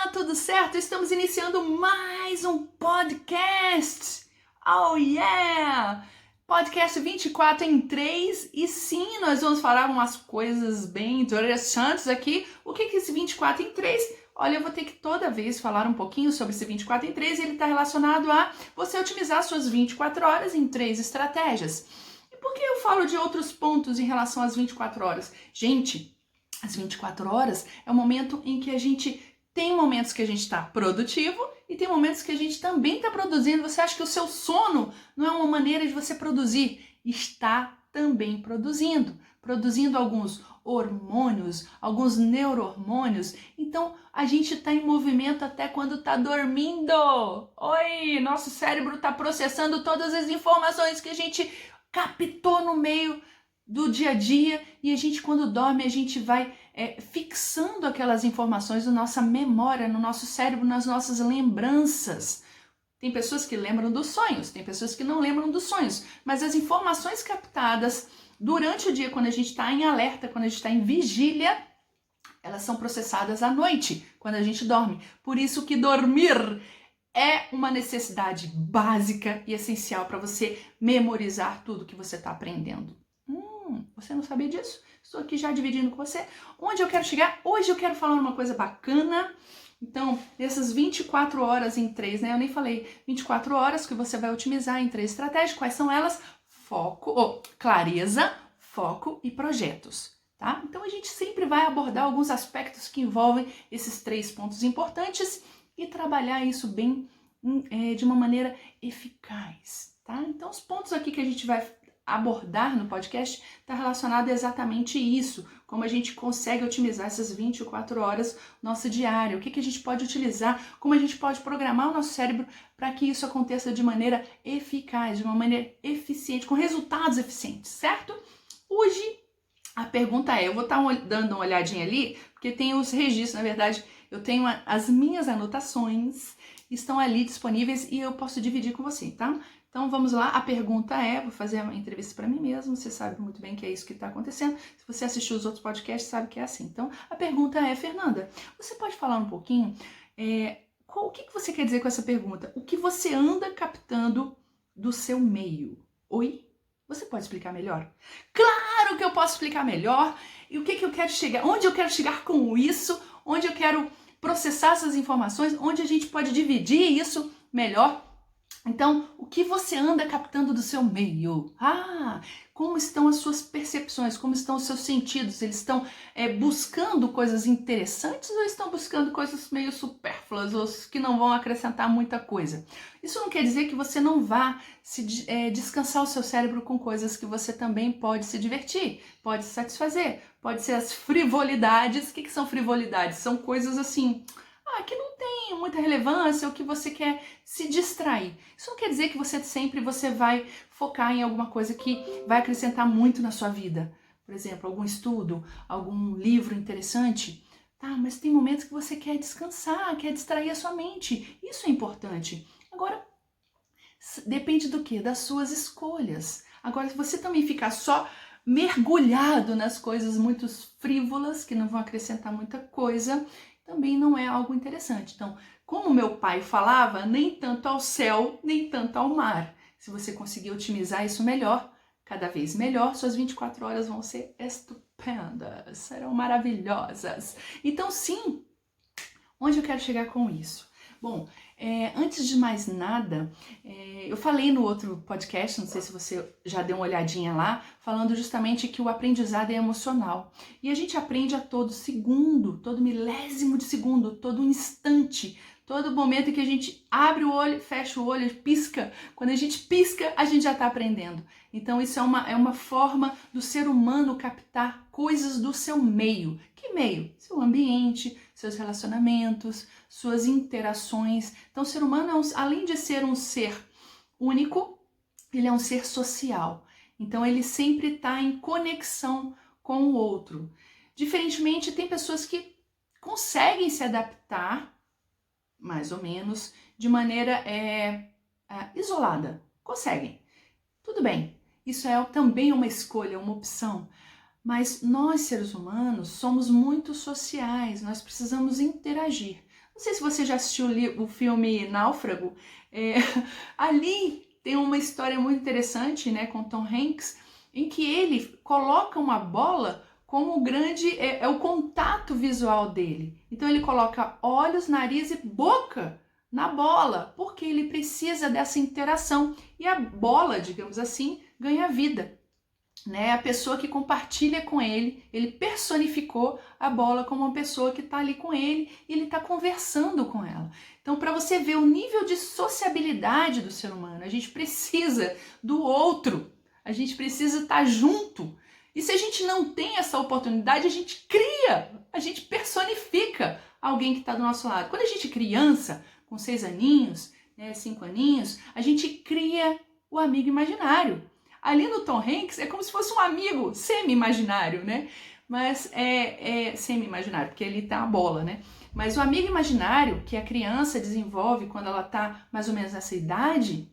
Olá, tudo certo? Estamos iniciando mais um podcast. Oh yeah! Podcast 24 em 3 e sim, nós vamos falar umas coisas bem interessantes aqui. O que é esse 24 em 3? Olha, eu vou ter que toda vez falar um pouquinho sobre esse 24 em 3 e ele está relacionado a você otimizar suas 24 horas em 3 estratégias. E por que eu falo de outros pontos em relação às 24 horas? Gente, as 24 horas é o momento em que a gente tem momentos que a gente está produtivo e tem momentos que a gente também está produzindo. Você acha que o seu sono não é uma maneira de você produzir? Está também produzindo alguns hormônios, alguns neurohormônios. Então, a gente está em movimento até quando está dormindo. Oi, nosso cérebro está processando todas as informações que a gente captou no meio do dia a dia e a gente, quando dorme, a gente vai fixando aquelas informações na nossa memória, no nosso cérebro, nas nossas lembranças. Tem pessoas que lembram dos sonhos, tem pessoas que não lembram dos sonhos, mas as informações captadas durante o dia, quando a gente está em alerta, quando a gente está em vigília, elas são processadas à noite, quando a gente dorme. Por isso que dormir é uma necessidade básica e essencial para você memorizar tudo que você está aprendendo. Você não sabia disso? Estou aqui já dividindo com você. Onde eu quero chegar? Hoje eu quero falar uma coisa bacana. Então, dessas 24 horas em 3, né? Eu nem falei 24 horas que você vai otimizar em 3 estratégias. Quais são elas? Foco, clareza, foco e projetos, tá? Então, a gente sempre vai abordar alguns aspectos que envolvem esses 3 pontos importantes e trabalhar isso bem de uma maneira eficaz, tá? Então, os pontos aqui que a gente vai abordar no podcast está relacionado a exatamente isso, como a gente consegue otimizar essas 24 horas nosso diário, o que a gente pode utilizar, como a gente pode programar o nosso cérebro para que isso aconteça de maneira eficaz, de uma maneira eficiente, com resultados eficientes, certo? Hoje a pergunta é, eu vou estar dando uma olhadinha ali, porque tem os registros, na verdade, eu tenho as minhas anotações, estão ali disponíveis e eu posso dividir com você, tá? Então vamos lá, a pergunta é, vou fazer uma entrevista para mim mesmo, você sabe muito bem que é isso que está acontecendo, se você assistiu os outros podcasts sabe que é assim. Então a pergunta é, Fernanda, você pode falar um pouquinho, o que você quer dizer com essa pergunta? O que você anda captando do seu meio? Oi? Você pode explicar melhor? Claro que eu posso explicar melhor, e o que eu quero chegar, onde eu quero chegar com isso, onde eu quero processar essas informações, onde a gente pode dividir isso melhor. Então, o que você anda captando do seu meio? Como estão as suas percepções? Como estão os seus sentidos? Eles estão buscando coisas interessantes ou estão buscando coisas meio supérfluas ou que não vão acrescentar muita coisa? Isso não quer dizer que você não vá descansar o seu cérebro com coisas que você também pode se divertir, pode se satisfazer, pode ser as frivolidades. O que são frivolidades? São coisas assim que não tem muita relevância ou que você quer se distrair. Isso não quer dizer que você vai focar em alguma coisa que vai acrescentar muito na sua vida. Por exemplo, algum estudo, algum livro interessante. Mas tem momentos que você quer descansar, quer distrair a sua mente. Isso é importante. Agora, depende do quê? Das suas escolhas. Agora, se você também ficar só mergulhado nas coisas muito frívolas, que não vão acrescentar muita coisa, também não é algo interessante. Então, como meu pai falava, nem tanto ao céu, nem tanto ao mar. Se você conseguir otimizar isso melhor, cada vez melhor, suas 24 horas vão ser estupendas, serão maravilhosas. Então, sim, onde eu quero chegar com isso? Bom, antes de mais nada, eu falei no outro podcast, não sei se você já deu uma olhadinha lá, falando justamente que o aprendizado é emocional. E a gente aprende a todo segundo, todo milésimo de segundo, todo instante, todo momento em que a gente abre o olho, fecha o olho, pisca. Quando a gente pisca, a gente já está aprendendo. Então isso é uma forma do ser humano captar coisas do seu meio. Que meio? Seu ambiente, seus relacionamentos, suas interações. Então o ser humano, além de ser um ser único, ele é um ser social. Então ele sempre está em conexão com o outro. Diferentemente, tem pessoas que conseguem se adaptar, mais ou menos, de maneira isolada. Conseguem. Tudo bem. Isso é também uma escolha, uma opção. Mas nós, seres humanos, somos muito sociais. Nós precisamos interagir. Não sei se você já assistiu o filme Náufrago. Ali tem uma história muito interessante, né, com Tom Hanks, em que ele coloca uma bola como o grande é o contato visual dele. Então ele coloca olhos, nariz e boca na bola, porque ele precisa dessa interação. E a bola, digamos assim, ganha vida. Né? A pessoa que compartilha com ele personificou a bola como uma pessoa que está ali com ele e ele está conversando com ela. Então, para você ver o nível de sociabilidade do ser humano, a gente precisa do outro, a gente precisa estar junto. E se a gente não tem essa oportunidade, a gente cria, a gente personifica alguém que está do nosso lado. Quando a gente é criança, com 6 aninhos, 5 aninhos, a gente cria o amigo imaginário. Ali no Tom Hanks é como se fosse um amigo semi-imaginário, né? Mas é semi-imaginário, porque ele tá a bola, né? Mas o amigo imaginário que a criança desenvolve quando ela tá mais ou menos nessa idade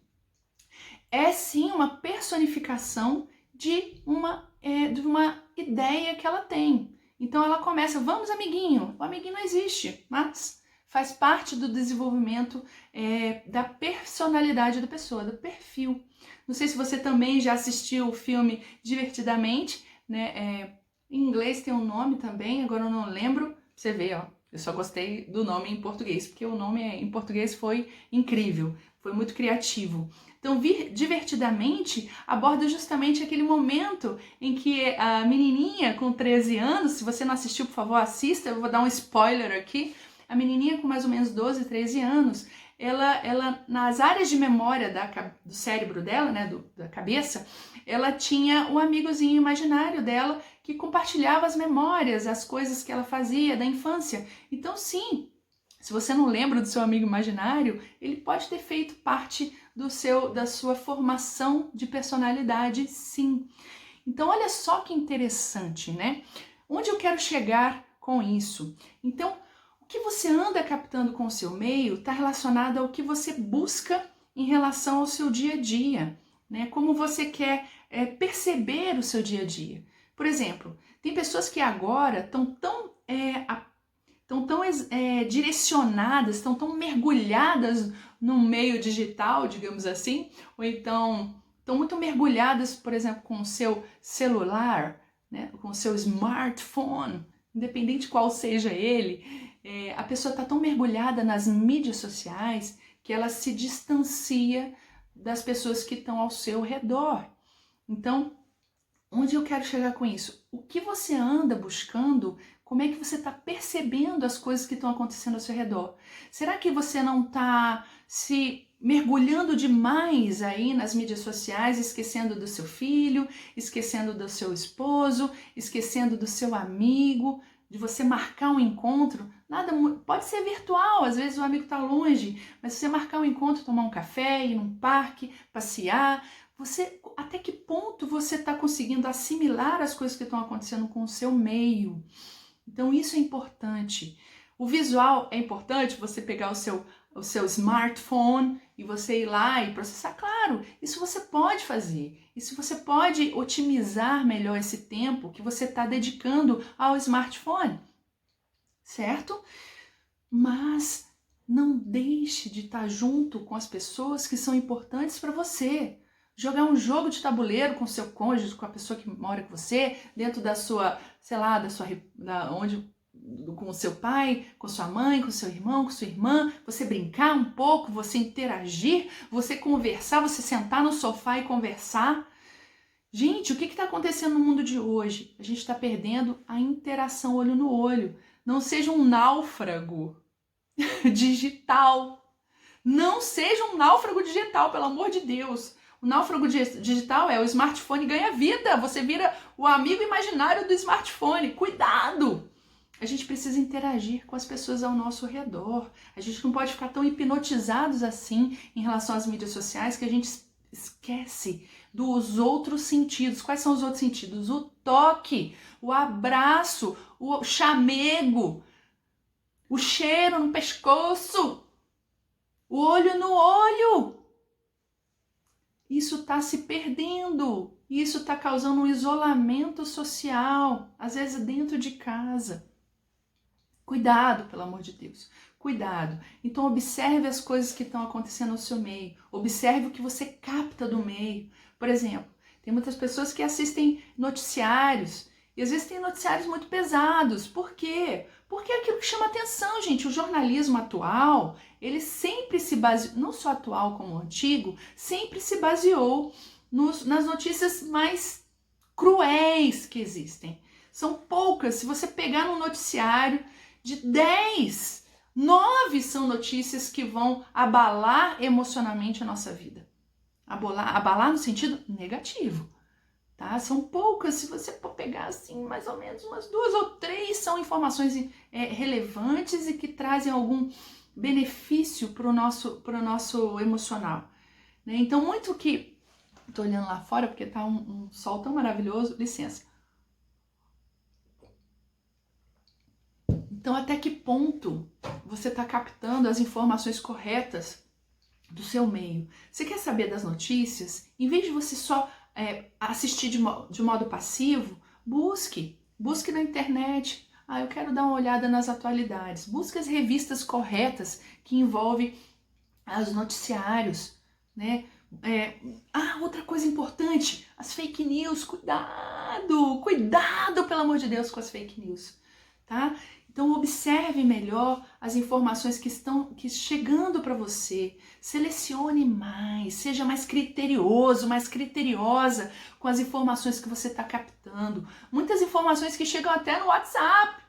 é sim uma personificação de uma ideia que ela tem. Então ela começa, vamos amiguinho, o amiguinho não existe, mas faz parte do desenvolvimento da personalidade da pessoa, do perfil. Não sei se você também já assistiu o filme Divertidamente, né? Em inglês tem um nome também, agora eu não lembro. Você vê, ó, eu só gostei do nome em português, porque o nome em português foi incrível, foi muito criativo. Então, Divertidamente aborda justamente aquele momento em que a menininha com 13 anos, se você não assistiu, por favor, assista, eu vou dar um spoiler aqui. A menininha com mais ou menos 12, 13 anos, ela nas áreas de memória do cérebro dela, né, da cabeça, ela tinha um amigozinho imaginário dela que compartilhava as memórias, as coisas que ela fazia da infância. Então, sim, se você não lembra do seu amigo imaginário, ele pode ter feito parte da sua formação de personalidade, sim. Então, olha só que interessante, né? Onde eu quero chegar com isso? Então, o que você anda captando com o seu meio está relacionado ao que você busca em relação ao seu dia a dia, né? Como você quer perceber o seu dia a dia. Por exemplo, tem pessoas que agora estão tão direcionadas, estão tão mergulhadas no meio digital, digamos assim, ou então estão muito mergulhadas, por exemplo, com o seu celular, né? Com o seu smartphone, independente qual seja ele. A pessoa está tão mergulhada nas mídias sociais que ela se distancia das pessoas que estão ao seu redor. Então, onde eu quero chegar com isso? O que você anda buscando? Como é que você está percebendo as coisas que estão acontecendo ao seu redor? Será que você não está se mergulhando demais aí nas mídias sociais, esquecendo do seu filho, esquecendo do seu esposo, esquecendo do seu amigo, de você marcar um encontro? Nada, pode ser virtual, às vezes o amigo está longe, mas você marcar um encontro, tomar um café, ir num parque, passear, até que ponto você está conseguindo assimilar as coisas que estão acontecendo com o seu meio? Então isso é importante. O visual é importante, você pegar o seu smartphone e você ir lá e processar. Claro, isso você pode fazer. Isso você pode otimizar melhor esse tempo que você está dedicando ao smartphone, certo? Mas não deixe de estar junto com as pessoas que são importantes para você. Jogar um jogo de tabuleiro com seu cônjuge, com a pessoa que mora com você, dentro da sua, sei lá, com o seu pai, com sua mãe, com seu irmão, com sua irmã, você brincar um pouco, você interagir, você conversar, você sentar no sofá e conversar. Gente, o que está acontecendo no mundo de hoje? A gente está perdendo a interação olho no olho. Não seja um náufrago digital. Não seja um náufrago digital, pelo amor de Deus. O náufrago digital o smartphone ganha vida. Você vira o amigo imaginário do smartphone. Cuidado! A gente precisa interagir com as pessoas ao nosso redor. A gente não pode ficar tão hipnotizados assim em relação às mídias sociais que a gente esquece dos outros sentidos. Quais são os outros sentidos? O toque, o abraço, o chamego, o cheiro no pescoço, o olho no olho. Isso está se perdendo. Isso está causando um isolamento social, às vezes dentro de casa. Cuidado, pelo amor de Deus. Cuidado. Então observe as coisas que estão acontecendo no seu meio. Observe o que você capta do meio. Por exemplo, tem muitas pessoas que assistem noticiários e às vezes tem noticiários muito pesados. Por quê? Porque é aquilo que chama atenção, gente. O jornalismo atual, ele sempre se baseou, não só atual como antigo, sempre se baseou nas notícias mais cruéis que existem. São poucas. Se você pegar no noticiário, de 10, 9 são notícias que vão abalar emocionalmente a nossa vida. Abalar no sentido negativo, tá? São poucas, se você for pegar assim, mais ou menos umas 2 ou 3 são informações relevantes e que trazem algum benefício para o nosso emocional, né? Então, muito que... Tô olhando lá fora porque tá um sol tão maravilhoso, licença. Então, até que ponto você está captando as informações corretas do seu meio? Você quer saber das notícias? Em vez de você só assistir de modo passivo, busque na internet. Eu quero dar uma olhada nas atualidades. Busque as revistas corretas que envolvem os noticiários, né? Outra coisa importante, as fake news. Cuidado, pelo amor de Deus, com as fake news, tá? Então observe melhor as informações que estão chegando para você, selecione mais, seja mais criterioso, mais criteriosa com as informações que você está captando. Muitas informações que chegam até no WhatsApp,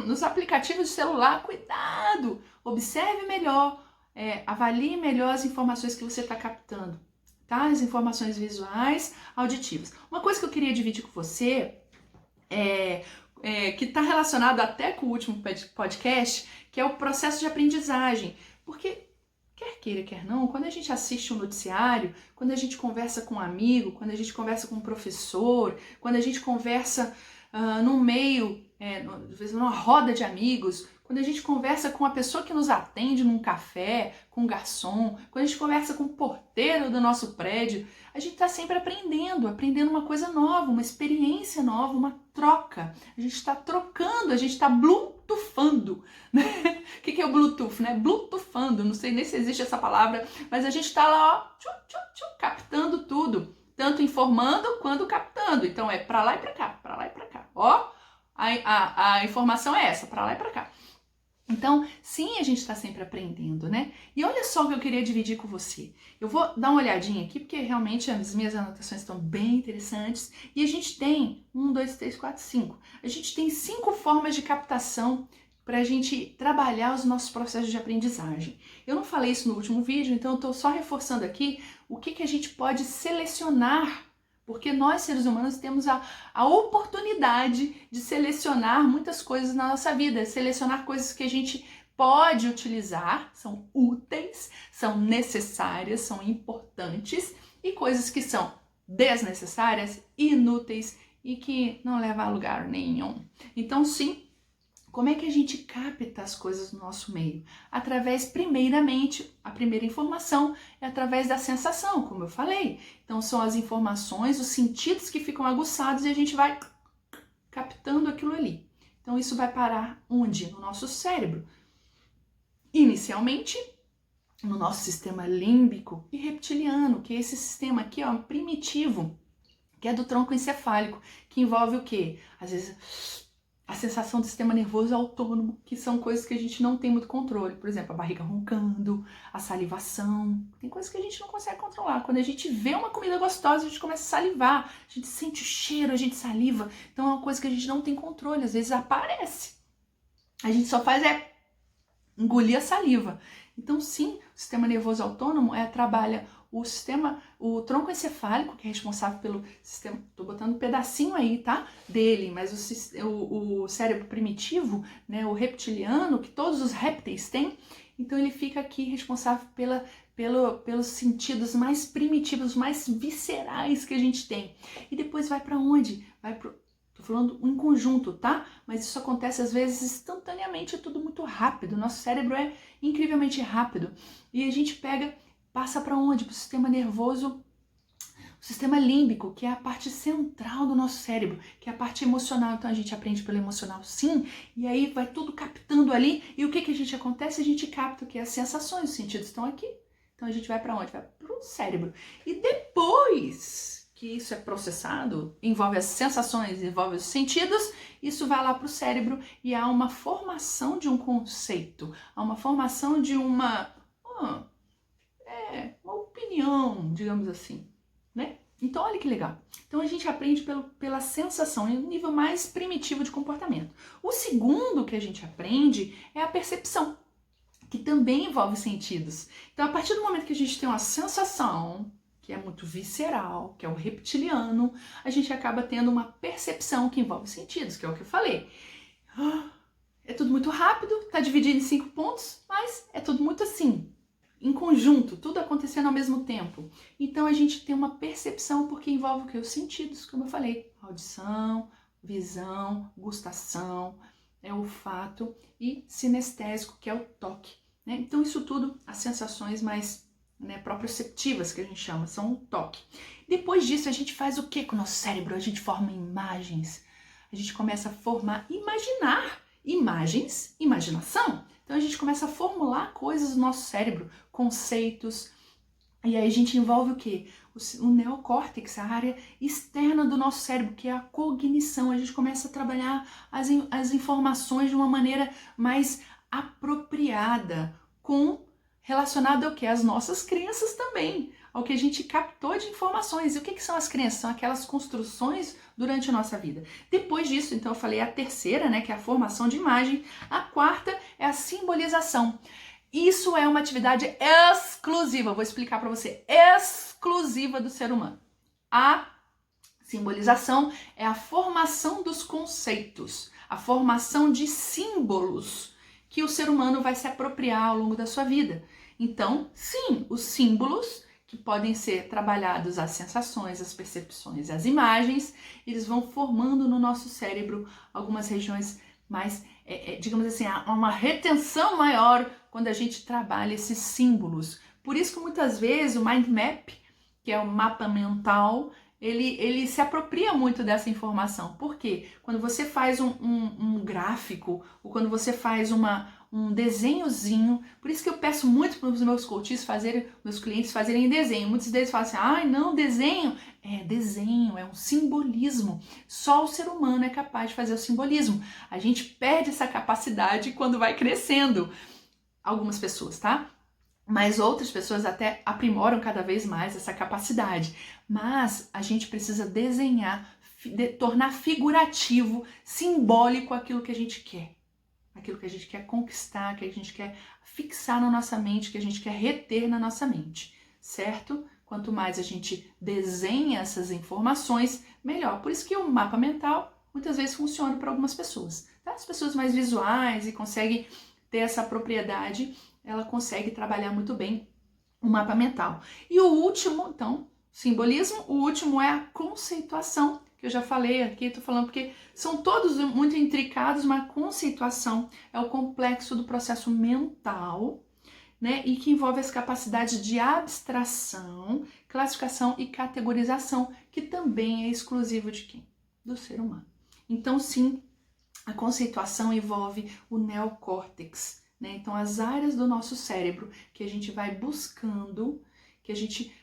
nos aplicativos de celular, cuidado! Observe melhor, avalie melhor as informações que você está captando, tá? As informações visuais, auditivas. Uma coisa que eu queria dividir com você que está relacionado até com o último podcast, que é o processo de aprendizagem. Porque, quer queira, quer não, quando a gente assiste um noticiário, quando a gente conversa com um amigo, quando a gente conversa com um professor, quando a gente conversa num meio, às vezes numa roda de amigos, quando a gente conversa com a pessoa que nos atende num café, com um garçom, quando a gente conversa com o porteiro do nosso prédio, a gente está sempre aprendendo uma coisa nova, uma experiência nova, uma troca. A gente está trocando, a gente está bluetoothando, né? O que é o Bluetooth, né? Bluetoothando, não sei nem se existe essa palavra, mas a gente está lá, ó, captando tudo, tanto informando quanto captando. Então é para lá e para cá, para lá e para cá. Ó, a informação é essa, para lá e para cá. Então, sim, a gente está sempre aprendendo, né? E olha só o que eu queria dividir com você. Eu vou dar uma olhadinha aqui, porque realmente as minhas anotações estão bem interessantes. E a gente tem 1, 2, 3, 4, 5. A gente tem 5 formas de captação para a gente trabalhar os nossos processos de aprendizagem. Eu não falei isso no último vídeo, então eu estou só reforçando aqui o que a gente pode selecionar. Porque nós, seres humanos, temos a oportunidade de selecionar muitas coisas na nossa vida, selecionar coisas que a gente pode utilizar, são úteis, são necessárias, são importantes, e coisas que são desnecessárias, inúteis e que não levam a lugar nenhum. Então, sim, como é que a gente capta as coisas no nosso meio? Através, primeiramente, a primeira informação é através da sensação, como eu falei. Então, são as informações, os sentidos que ficam aguçados e a gente vai captando aquilo ali. Então, isso vai parar onde? No nosso cérebro. Inicialmente, no nosso sistema límbico e reptiliano, que é esse sistema aqui, ó, primitivo, que é do tronco encefálico, que envolve o quê? Às vezes, a sensação do sistema nervoso autônomo, que são coisas que a gente não tem muito controle. Por exemplo, a barriga roncando, a salivação. Tem coisas que a gente não consegue controlar. Quando a gente vê uma comida gostosa, a gente começa a salivar. A gente sente o cheiro, a gente saliva. Então é uma coisa que a gente não tem controle. Às vezes aparece. A gente só faz engolir a saliva. Então sim, o sistema nervoso autônomo trabalha o tronco encefálico, que é responsável pelo sistema, tô botando um pedacinho aí, tá? Dele, mas o cérebro primitivo, né, o reptiliano, que todos os répteis têm, então ele fica aqui responsável pelos sentidos mais primitivos, mais viscerais que a gente tem. E depois vai para onde? Tô falando em conjunto, tá? Mas isso acontece às vezes instantaneamente, é tudo muito rápido. Nosso cérebro é incrivelmente rápido. E a gente passa para onde? Para o sistema nervoso O sistema límbico, que é a parte central do nosso cérebro, que é a parte emocional. Então a gente aprende pelo emocional, sim, e aí vai tudo captando ali. E o que a gente acontece? A gente capta o que? As sensações, os sentidos estão aqui. Então a gente vai para onde? Vai para o cérebro. E depois que isso é processado, envolve as sensações, envolve os sentidos, isso vai lá para o cérebro e há uma formação de um conceito, há uma formação de uma opinião, digamos assim, né? Então olha que legal. Então a gente aprende pela sensação, em um nível mais primitivo de comportamento. O segundo que a gente aprende é a percepção, que também envolve sentidos. Então a partir do momento que a gente tem uma sensação, que é muito visceral, que é o reptiliano, a gente acaba tendo uma percepção que envolve sentidos, que é o que eu falei. É tudo muito rápido, tá dividido em 5 pontos, mas é tudo muito assim, em conjunto, tudo acontecendo ao mesmo tempo. Então a gente tem uma percepção porque envolve o que? Os sentidos, como eu falei. Audição, visão, gustação, olfato e sinestésico, que é o toque. Né? Então isso tudo, as sensações mais proprioceptivas que a gente chama, são o toque. Depois disso a gente faz o que com o nosso cérebro? A gente forma imagens. A gente começa a formar, imaginar imagens, imaginação. Então a gente começa a formular coisas no nosso cérebro, conceitos, e aí a gente envolve o quê? O neocórtex, a área externa do nosso cérebro, que é a cognição. A gente começa a trabalhar as informações de uma maneira mais apropriada, relacionada ao quê? Às nossas crenças também, ao que a gente captou de informações. E o que são as crenças? São aquelas construções durante a nossa vida. Depois disso, então eu falei a terceira, né, que é a formação de imagem. A quarta é a simbolização. Isso é uma atividade exclusiva, vou explicar para você, exclusiva do ser humano. A simbolização é a formação dos conceitos, a formação de símbolos que o ser humano vai se apropriar ao longo da sua vida. Então, sim, os símbolos que podem ser trabalhados, as sensações, as percepções, as imagens, eles vão formando no nosso cérebro algumas regiões mais, digamos assim, há uma retenção maior quando a gente trabalha esses símbolos. Por isso que muitas vezes o mind map, que é o mapa mental, ele se apropria muito dessa informação. Por quê? Quando você faz um gráfico, ou quando você faz um desenhozinho, por isso que eu peço muito para os meus coaches meus clientes fazerem desenho. Muitos deles falam assim, ai não, desenho. É desenho, é um simbolismo. Só o ser humano é capaz de fazer o simbolismo. A gente perde essa capacidade quando vai crescendo. Algumas pessoas, tá? Mas outras pessoas até aprimoram cada vez mais essa capacidade. Mas a gente precisa desenhar, tornar figurativo, simbólico aquilo que a gente quer. Aquilo que a gente quer conquistar, que a gente quer fixar na nossa mente, que a gente quer reter na nossa mente, certo? Quanto mais a gente desenha essas informações, melhor. Por isso que o mapa mental muitas vezes funciona para algumas pessoas. Tá? As pessoas mais visuais e conseguem ter essa propriedade, ela consegue trabalhar muito bem o mapa mental. E o último, então, simbolismo, o último é a conceituação, que eu já falei aqui, estou falando porque são todos muito intricados, mas a conceituação é o complexo do processo mental, né, e que envolve as capacidades de abstração, classificação e categorização, que também é exclusivo de quem? Do ser humano. Então, sim, a conceituação envolve o neocórtex, né? Então, as áreas do nosso cérebro que a gente vai buscando, que a gente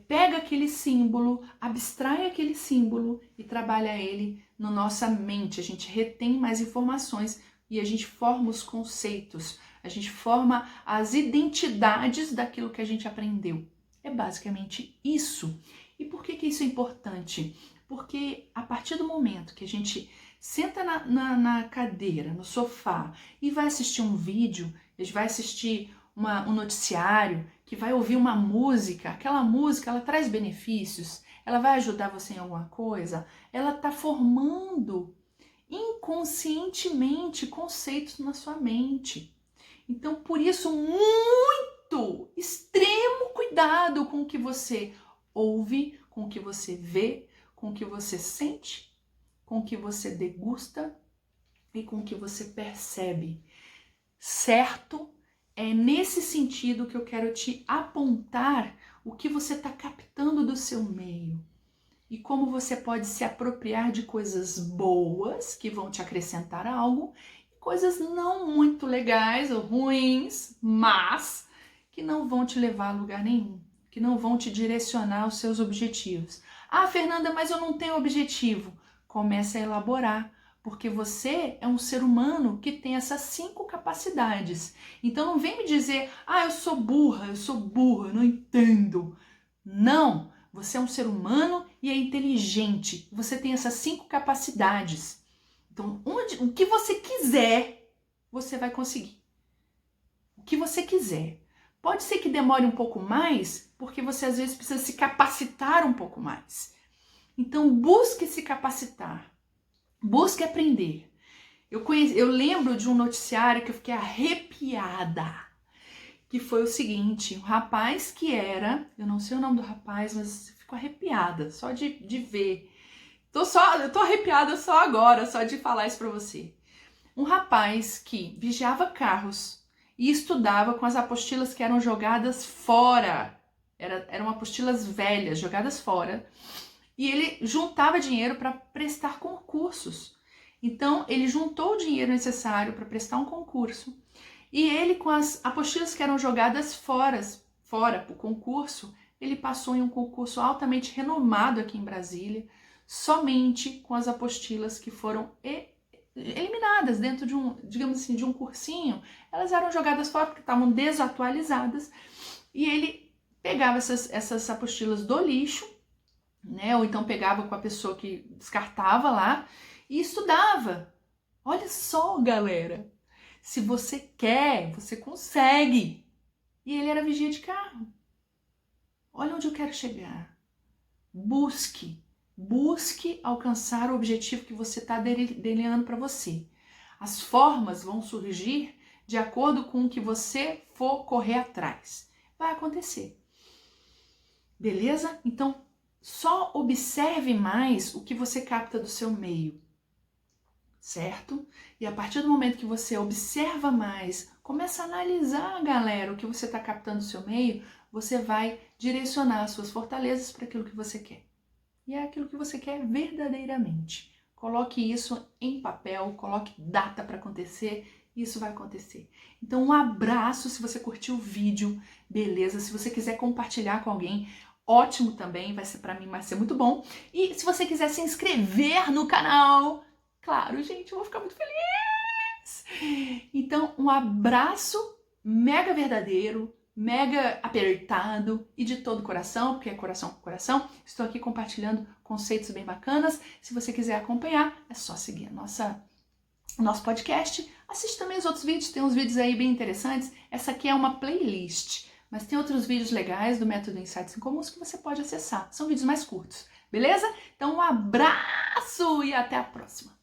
pega aquele símbolo, abstrai aquele símbolo e trabalha ele na nossa mente. A gente retém mais informações e a gente forma os conceitos, a gente forma as identidades daquilo que a gente aprendeu. É basicamente isso. E por que isso é importante? Porque a partir do momento que a gente senta na cadeira, no sofá e vai assistir um vídeo, vai assistir um noticiário, que vai ouvir uma música, aquela música ela traz benefícios, ela vai ajudar você em alguma coisa, ela está formando inconscientemente conceitos na sua mente. Então, por isso, muito, extremo cuidado com o que você ouve, com o que você vê, com o que você sente, com o que você degusta e com o que você percebe. Certo? É nesse sentido que eu quero te apontar o que você está captando do seu meio. e como você pode se apropriar de coisas boas que vão te acrescentar algo e coisas não muito legais ou ruins, mas que não vão te levar a lugar nenhum, que não vão te direcionar aos seus objetivos. Ah, Fernanda, mas eu não tenho objetivo. Comece a elaborar, porque você é um ser humano que tem essas 5 capacidades. Então não vem me dizer, eu sou burra, eu não entendo. Não, você é um ser humano e é inteligente. Você tem essas 5 capacidades. Então, o que você quiser, você vai conseguir. O que você quiser. Pode ser que demore um pouco mais, porque você às vezes precisa se capacitar um pouco mais. Então, busque se capacitar. Busque aprender. Eu lembro de um noticiário que eu fiquei arrepiada. Que foi o seguinte, um rapaz que era, eu não sei o nome do rapaz, mas fico arrepiada só de ver. Eu tô arrepiada só agora, só de falar isso pra você. Um rapaz que vigiava carros e estudava com as apostilas que eram jogadas fora. Eram apostilas velhas, jogadas fora. E ele juntava dinheiro para prestar concursos. Então, ele juntou o dinheiro necessário para prestar um concurso. E ele, com as apostilas que eram jogadas fora para o concurso, ele passou em um concurso altamente renomado aqui em Brasília, somente com as apostilas que foram eliminadas dentro de digamos assim, de um cursinho. Elas eram jogadas fora porque estavam desatualizadas. E ele pegava essas apostilas do lixo, né? Ou então pegava com a pessoa que descartava lá e estudava. Olha só, galera. Se você quer, você consegue. E ele era vigia de carro. Olha onde eu quero chegar. Busque alcançar o objetivo que você está delineando para você. As formas vão surgir de acordo com o que você for correr atrás. Vai acontecer. Beleza? Então, só observe mais o que você capta do seu meio. Certo? E a partir do momento que você observa mais, começa a analisar, galera, o que você está captando do seu meio, você vai direcionar as suas fortalezas para aquilo que você quer. E é aquilo que você quer verdadeiramente. Coloque isso em papel, coloque data para acontecer, e isso vai acontecer. Então, um abraço se você curtiu o vídeo, beleza? Se você quiser compartilhar com alguém, ótimo também, vai ser para mim, vai ser muito bom. E se você quiser se inscrever no canal, claro, gente, eu vou ficar muito feliz! Então, um abraço mega verdadeiro, mega apertado e de todo o coração, porque é coração com coração. Estou aqui compartilhando conceitos bem bacanas. Se você quiser acompanhar, é só seguir o nosso podcast. Assiste também os outros vídeos, tem uns vídeos aí bem interessantes. Essa aqui é uma playlist, mas tem outros vídeos legais do Método Insights Incomuns que você pode acessar. São vídeos mais curtos, beleza? Então, um abraço e até a próxima!